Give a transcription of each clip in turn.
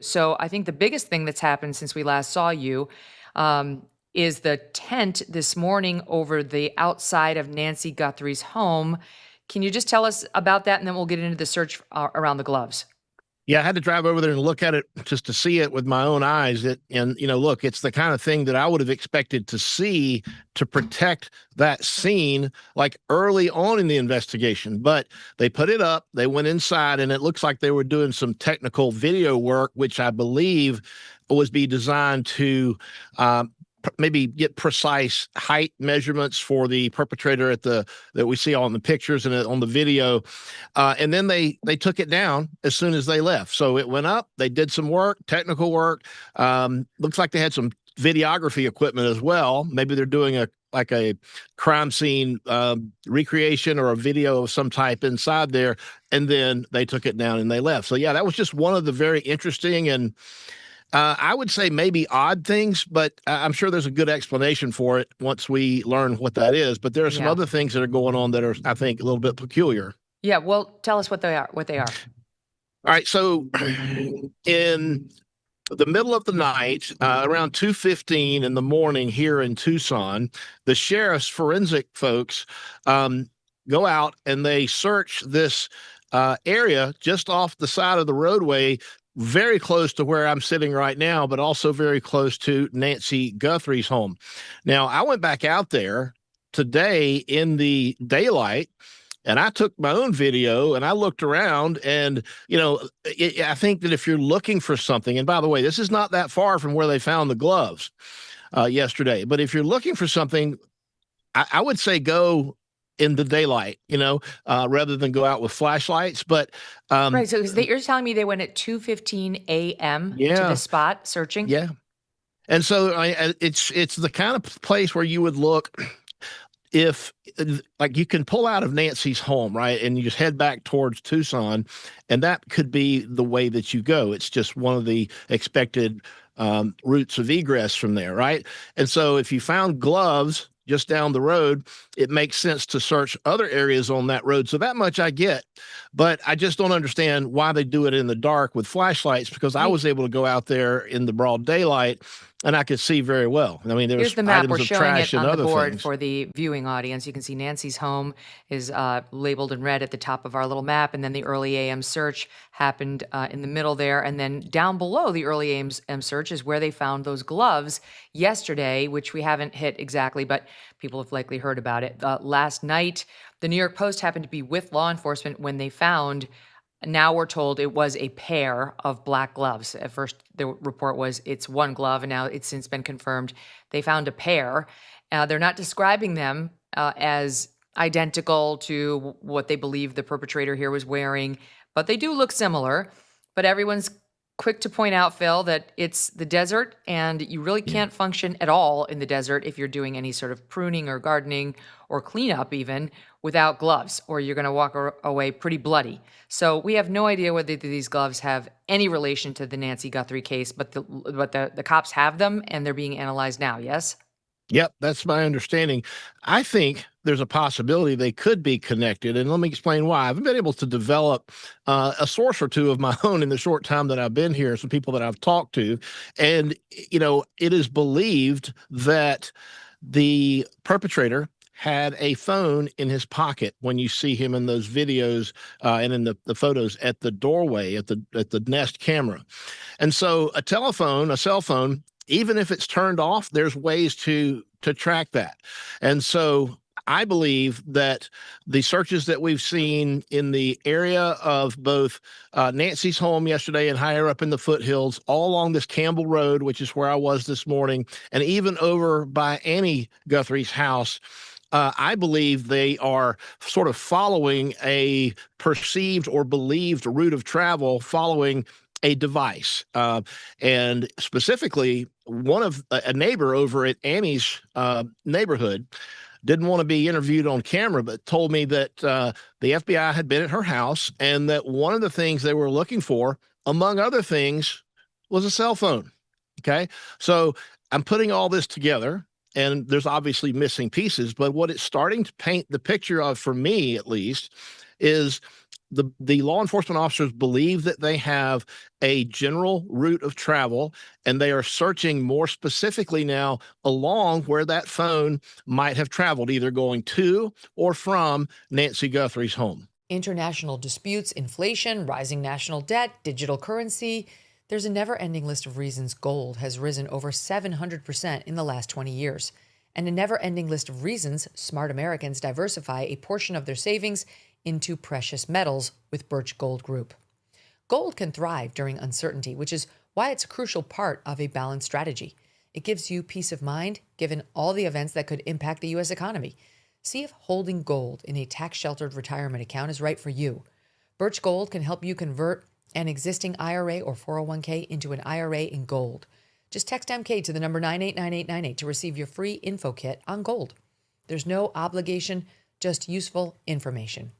So I think the biggest thing that's happened since we last saw you is the tent this morning over the outside of Nancy Guthrie's home. Can you just tell us about that, and then we'll get into the search around the gloves? Yeah, I had to drive over there and look at it just to see it with my own eyes. Look, it's the kind of thing that I would have expected to see to protect that scene like early on in the investigation. But they put it up, they went inside, and it looks like they were doing some technical video work, which I believe was be designed to maybe get precise height measurements for the perpetrator that we see on the pictures and on the video, and then they took it down as soon as they left. So it went up. They did some work, technical work. Looks like they had some videography equipment as well. Maybe they're doing a crime scene recreation or a video of some type inside there, and then they took it down and they left. So yeah, that was just one of the very interesting and I would say maybe odd things, but I'm sure there's a good explanation for it once we learn what that is. But there are some other things that are going on that are, I think, a little bit peculiar. Yeah, well, tell us what they are. All right, so in the middle of the night, around 2:15 in the morning here in Tucson, the sheriff's forensic folks go out and they search this area just off the side of the roadway, very close to where I'm sitting right now, but also very close to Nancy Guthrie's home. Now, I went back out there today in the daylight, and I took my own video and I looked around, and I think that if you're looking for something, and by the way, this is not that far from where they found the gloves yesterday, but if you're looking for something, I would say go in the daylight, rather than go out with flashlights. But right, so you're telling me they went at 2:15 a.m. to the spot searching? Yeah, and so it's the kind of place where you would look if, like, you can pull out of Nancy's home, right, and you just head back towards Tucson, and that could be the way that you go. It's just one of the expected routes of egress from there, right? And so if you found gloves just down the road, it makes sense to search other areas on that road. So that much I get, but I just don't understand why they do it in the dark with flashlights, because I was able to go out there in the broad daylight and I could see very well. I mean, Here's the map. We're showing it on the board things for the viewing audience. You can see Nancy's home is labeled in red at the top of our little map, and then the early AM search happened in the middle there. And then down below the early AM search is where they found those gloves yesterday, which we haven't hit exactly, but people have likely heard about it. Last night, the New York Post happened to be with law enforcement when they found, now we're told it was a pair of black gloves. At first, the report was it's one glove, and now it's since been confirmed they found a pair. They're not describing them as identical to what they believe the perpetrator here was wearing, but they do look similar. But everyone's quick to point out, Phil, that it's the desert, and you really can't function at all in the desert if you're doing any sort of pruning or gardening or cleanup even without gloves, or you're going to walk away pretty bloody. So we have no idea whether these gloves have any relation to the Nancy Guthrie case, but the cops have them, and they're being analyzed now, yes? Yep, that's my understanding. I think there's a possibility they could be connected, and let me explain why. I've been able to develop a source or two of my own in the short time that I've been here, some people that I've talked to, and, it is believed that the perpetrator had a phone in his pocket when you see him in those videos and in the photos at the doorway, at the Nest camera. And so a cell phone, even if it's turned off, there's ways to track that. And so I believe that the searches that we've seen in the area of both Nancy's home yesterday and higher up in the foothills, all along this Campbell Road, which is where I was this morning, and even over by Annie Guthrie's house, I believe they are sort of following a perceived or believed route of travel, following a device. And specifically, a neighbor over at Annie's neighborhood didn't want to be interviewed on camera, but told me that the FBI had been at her house and that one of the things they were looking for, among other things, was a cell phone. Okay. So I'm putting all this together, and there's obviously missing pieces, but what it's starting to paint the picture of, for me at least, is the law enforcement officers believe that they have a general route of travel, and they are searching more specifically now along where that phone might have traveled, either going to or from Nancy Guthrie's home. International disputes, inflation, rising national debt, digital currency. There's a never-ending list of reasons gold has risen over 700% in the last 20 years. And a never-ending list of reasons smart Americans diversify a portion of their savings into precious metals with Birch Gold Group. Gold can thrive during uncertainty, which is why it's a crucial part of a balanced strategy. It gives you peace of mind, given all the events that could impact the U.S. economy. See if holding gold in a tax-sheltered retirement account is right for you. Birch Gold can help you convert an existing IRA or 401k into an IRA in gold. Just text MK to the number 989898 to receive your free info kit on gold. There's no obligation, just useful information.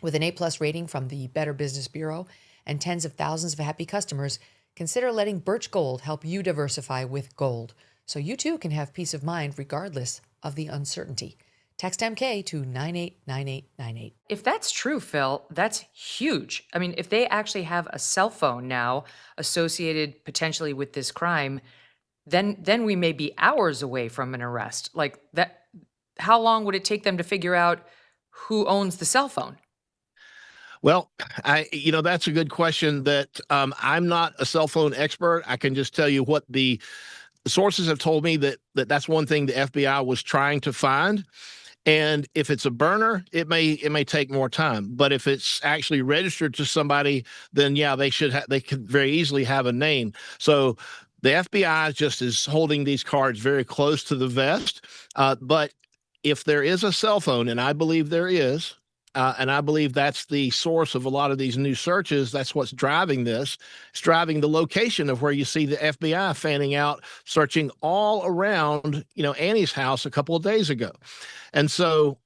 With an A+ rating from the Better Business Bureau and tens of thousands of happy customers, consider letting Birch Gold help you diversify with gold, so you too can have peace of mind regardless of the uncertainty. Text MK to 989898. If that's true, Phil, that's huge. I mean, if they actually have a cell phone now associated potentially with this crime, then we may be hours away from an arrest. Like that, how long would it take them to figure out who owns the cell phone? Well, that's a good question that I'm not a cell phone expert. I can just tell you what the sources have told me that's one thing the FBI was trying to find. And if it's a burner, it may take more time. But if it's actually registered to somebody, then yeah, they could very easily have a name. So the FBI just is holding these cards very close to the vest. But if there is a cell phone, and I believe there is, and I believe that's the source of a lot of these new searches. That's what's driving this. It's driving the location of where you see the FBI fanning out, searching all around, Annie's house a couple of days ago. And so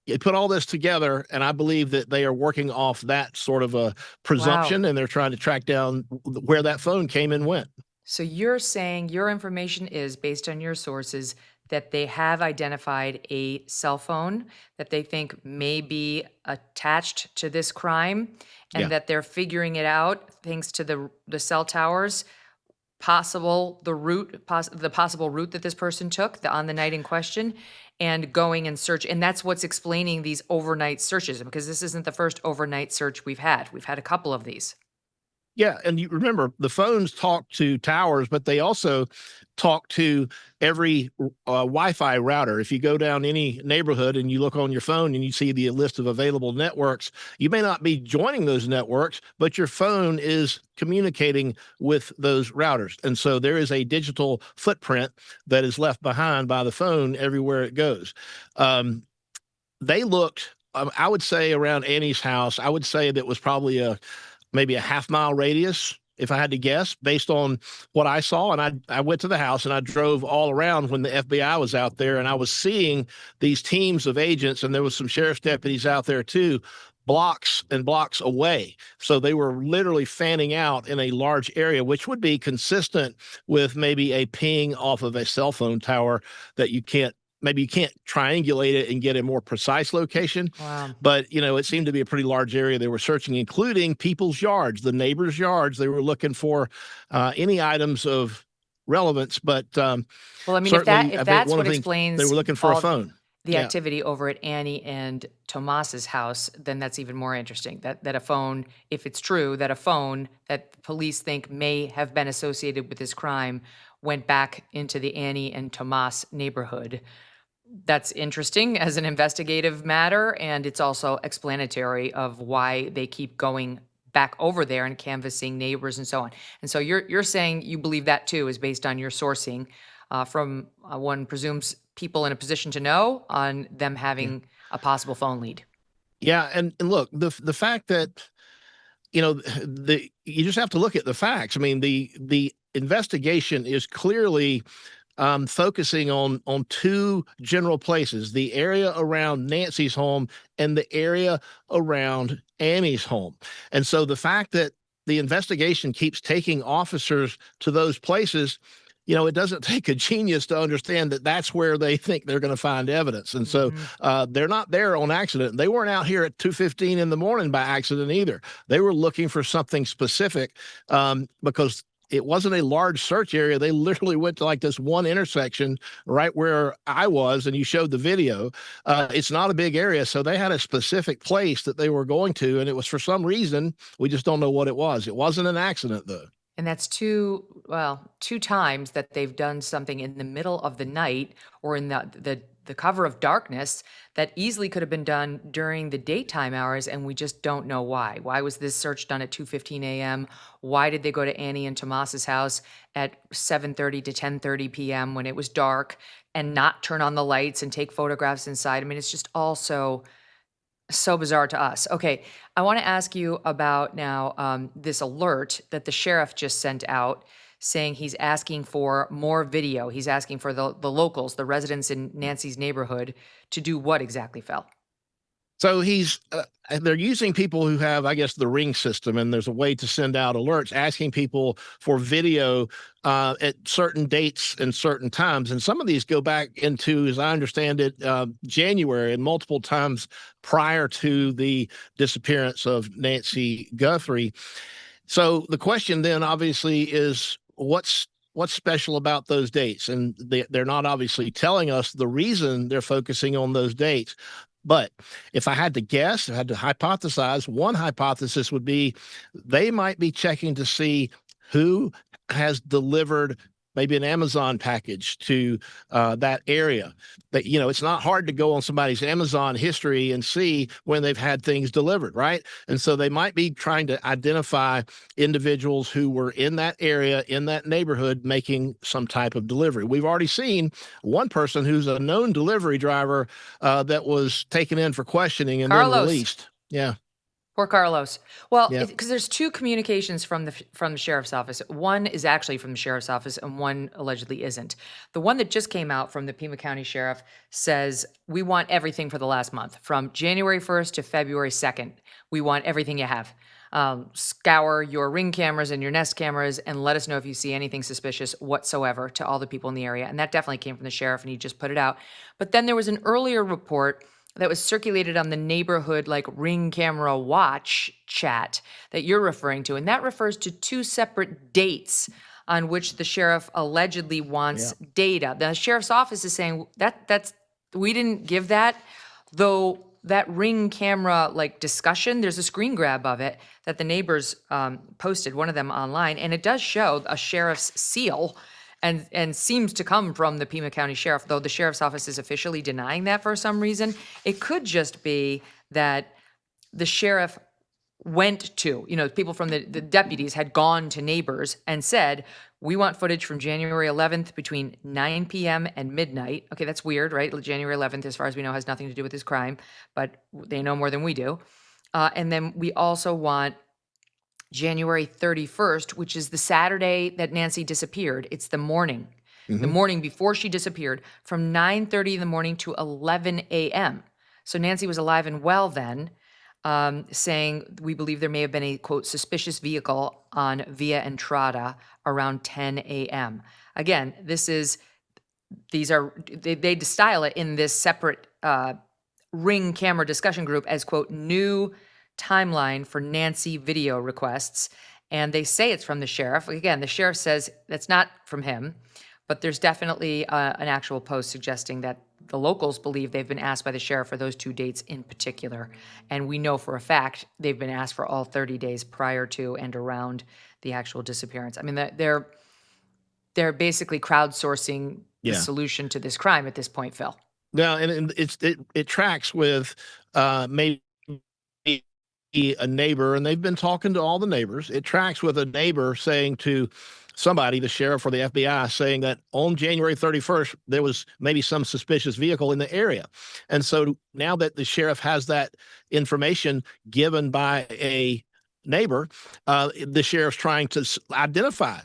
you put all this together, and I believe that they are working off that sort of a presumption, Wow. and they're trying to track down where that phone came and went. So you're saying your information is based on your sources that they have identified a cell phone that they think may be attached to this crime, and Yeah. that they're figuring it out thanks to the cell towers, the possible route that this person took on the night in question, and going and search. And that's what's explaining these overnight searches, because this isn't the first overnight search we've had. We've had a couple of these. Yeah, and you remember the phones talk to towers, but they also talk to every Wi-Fi router. If you go down any neighborhood and you look on your phone and you see the list of available networks, you may not be joining those networks, but your phone is communicating with those routers. And so there is a digital footprint that is left behind by the phone everywhere it goes. They looked, I would say, around Annie's house. I would say that was probably maybe a half-mile radius, if I had to guess, based on what I saw. And I went to the house and I drove all around when the FBI was out there, and I was seeing these teams of agents, and there was some sheriff's deputies out there too, blocks and blocks away. So they were literally fanning out in a large area, which would be consistent with maybe a ping off of a cell phone tower that maybe you can't triangulate it and get a more precise location. Wow. But, it seemed to be a pretty large area they were searching, including people's yards, the neighbors' yards. They were looking for any items of relevance. But Well, I mean, certainly, if I think that's one of what the things they explains were looking for a all phone. the Yeah. activity over at Annie and Tomas's house, then that's even more interesting. That a phone, if it's true, that a phone that police think may have been associated with this crime went back into the Annie and Tomas neighborhood. That's interesting as an investigative matter, and it's also explanatory of why they keep going back over there and canvassing neighbors and so on. And so you're saying you believe that too is based on your sourcing from one presumes people in a position to know on them Yeah. having a possible phone lead. Yeah. And look, the fact that, you just have to look at the facts. I mean, the investigation is clearly focusing on two general places: the area around Nancy's home and the area around Annie's home. And so the fact that the investigation keeps taking officers to those places, it doesn't take a genius to understand that that's where they think they're going to find evidence. And so they're not there on accident. They weren't out here at 2:15 in the morning by accident either. They were looking for something specific, because it wasn't a large search area. They literally went to like this one intersection right where I was, and you showed the video. It's not a big area, so they had a specific place that they were going to, and it was for some reason, we just don't know what it was. It wasn't an accident, though. And that's two times that they've done something in the middle of the night or in the cover of darkness that easily could have been done during the daytime hours, and we just don't know why. Why was this search done at 2:15 a.m.? Why did they go to Annie and Tomas's house at 7:30 to 10:30 p.m. when it was dark and not turn on the lights and take photographs inside? I mean, it's just all so bizarre to us. Okay, I want to ask you about now this alert that the sheriff just sent out saying he's asking for more video. He's asking for the locals, the residents in Nancy's neighborhood, to do what exactly, Phil? So they're using people who have, I guess, the Ring system, and there's a way to send out alerts asking people for video at certain dates and certain times. And some of these go back into, as I understand it, January, and multiple times prior to the disappearance of Nancy Guthrie. So the question then obviously is, what's special about those dates? And they're not obviously telling us the reason they're focusing on those dates. But if I had to guess, I had to hypothesize, one hypothesis would be they might be checking to see who has delivered maybe an Amazon package to that area. That, it's not hard to go on somebody's Amazon history and see when they've had things delivered, right? And so they might be trying to identify individuals who were in that area, in that neighborhood, making some type of delivery. We've already seen one person who's a known delivery driver that was taken in for questioning and then released. Yeah. Poor Carlos. Well, Yeah. because there's two communications from the sheriff's office. One is actually from the sheriff's office, and one allegedly isn't. The one that just came out from the Pima County Sheriff says, we want everything for the last month, from January 1st to February 2nd. We want everything you have. Scour your Ring cameras and your Nest cameras and let us know if you see anything suspicious whatsoever, to all the people in the area. And that definitely came from the sheriff, and he just put it out. But then there was an earlier report that was circulated on the neighborhood Ring camera watch chat that you're referring to. And that refers to two separate dates on which the sheriff allegedly wants data. The sheriff's office is saying that's we didn't give that, though that Ring camera discussion, there's a screen grab of it that the neighbors posted, one of them online, and it does show a sheriff's seal and seems to come from the Pima County Sheriff, though the sheriff's office is officially denying that for some reason. It could just be that the sheriff went to, people from the deputies had gone to neighbors and said, we want footage from January 11th between 9 p.m. and midnight. Okay, that's weird, right? January 11th, as far as we know, has nothing to do with this crime, but they know more than we do. And then we also want January 31st, which is the Saturday that Nancy disappeared. It's the morning, the morning before she disappeared, from 9:30 in the morning to 11 a.m. So Nancy was alive and well then, saying, we believe there may have been a, quote, suspicious vehicle on Via Entrada around 10 a.m. Again, they style it in this separate Ring camera discussion group as, quote, new timeline for Nancy video requests, and they say it's from the sheriff. Again, the sheriff says that's not from him, but there's definitely an actual post suggesting that the locals believe they've been asked by the sheriff for those two dates in particular, and we know for a fact they've been asked for all 30 days prior to and around the actual disappearance. I mean, they're basically crowdsourcing the solution to this crime at this point, Phil. Now, and it tracks with maybe a neighbor, and they've been talking to all the neighbors. It tracks with a neighbor saying to somebody, the sheriff or the FBI, saying that on January 31st, there was maybe some suspicious vehicle in the area. And so now that the sheriff has that information given by a neighbor, the sheriff's trying to identify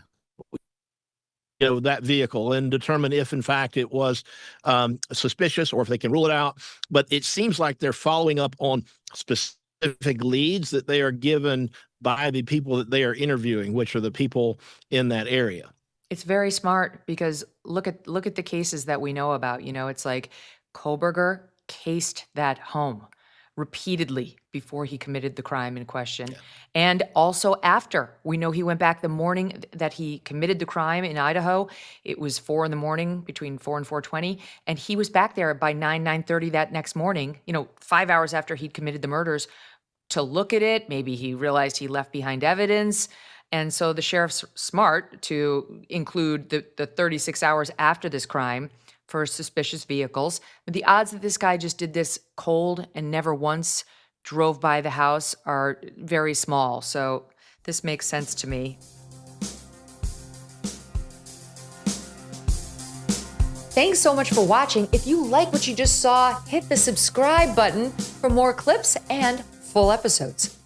that vehicle and determine if in fact it was suspicious or if they can rule it out. But it seems like they're following up on specific leads that they are given by the people that they are interviewing, which are the people in that area. It's very smart because look at the cases that we know about. It's like Koberger cased that home repeatedly before he committed the crime in question. And also after. We know he went back the morning that he committed the crime in Idaho. It was 4 in the morning, between 4 and 4:20, and he was back there by 9:30 that next morning, 5 hours after he'd committed the murders, to look at it. Maybe he realized he left behind evidence. And so the sheriff's smart to include the 36 hours after this crime for suspicious vehicles. The odds that this guy just did this cold and never once drove by the house are very small. So this makes sense to me. Thanks so much for watching. If you like what you just saw, hit the subscribe button for more clips and full episodes.